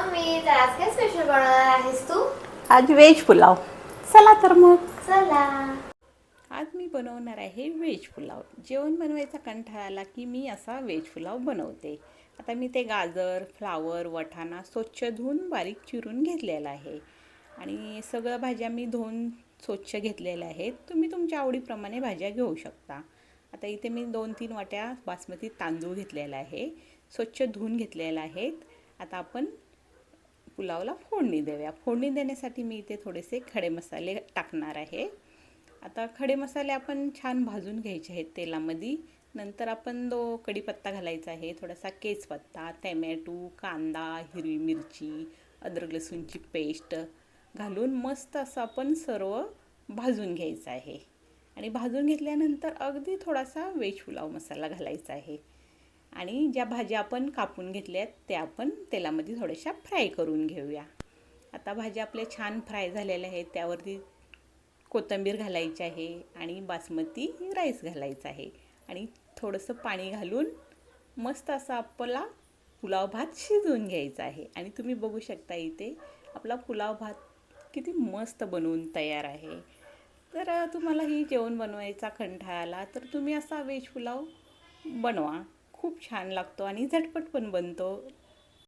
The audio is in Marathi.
मम्मी, तर आज काय स्पेशल बनवणार आहेस तू? आज व्हेज पुलाव. चला तर मग. चला. आज मी बनवणार आहे व्हेज पुलाव. जेवण बनवायचा कंटाळा आला की मी असा व्हेज पुलाव बनवते. आता मी ते गाजर, फ्लावर, वाटाणा स्वच्छ धुवून बारीक चिरून घेतलेला आहे. आणि सगळ्या भाज्या मी धुवून स्वच्छ घेतलेल्या आहेत. तुम्ही तुमच्या आवडीप्रमाणे भाज्या घेऊ शकता. आता इथे मी 2-3 वाट्या बासमती तांदूळ घेतलेला आहे. स्वच्छ धुवून घेतलेला आहेत. आता आपण पुलावला फोडणी देऊया. फोडणी देण्यासाठी मी इथे थोडेसे खडे मसाले टाकणार आहे. आता खडे मसाले आपण छान भाजून घ्यायचे आहेत तेलामध्ये. नंतर आपण कढीपत्ता घालायचा आहे, थोडासा केसपत्ता, टॅमॅटो, कांदा, हिरवी मिरची, अद्रक लसूणची पेस्ट घालून मस्त असं आपण सर्व भाजून घ्यायचं आहे. आणि भाजून घेतल्यानंतर अगदी थोडासा व्हेज पुलाव मसाला घालायचा आहे. आणि ज्या भाज्या आपण कापून घेतल्या आहेत त्या आपण तेलामध्ये थोड्याशा फ्राय करून घेऊया. आता भाज्या आपल्या छान फ्राय झालेल्या आहेत. त्यावरती कोथिंबीर घालायची आहे आणि बासमती राईस घालायचा आहे आणि थोडंसं पाणी घालून मस्त असा आपला पुलाव भात शिजवून घ्यायचा आहे. आणि तुम्ही बघू शकता इथे आपला पुलाव भात किती मस्त बनवून तयार आहे. तर तुम्हाला ही जेवण बनवायचा कंटाळा आला तर तुम्ही असा व्हेज पुलाव बनवा. खूप छान लागतो आणि झटपट पण बनतो.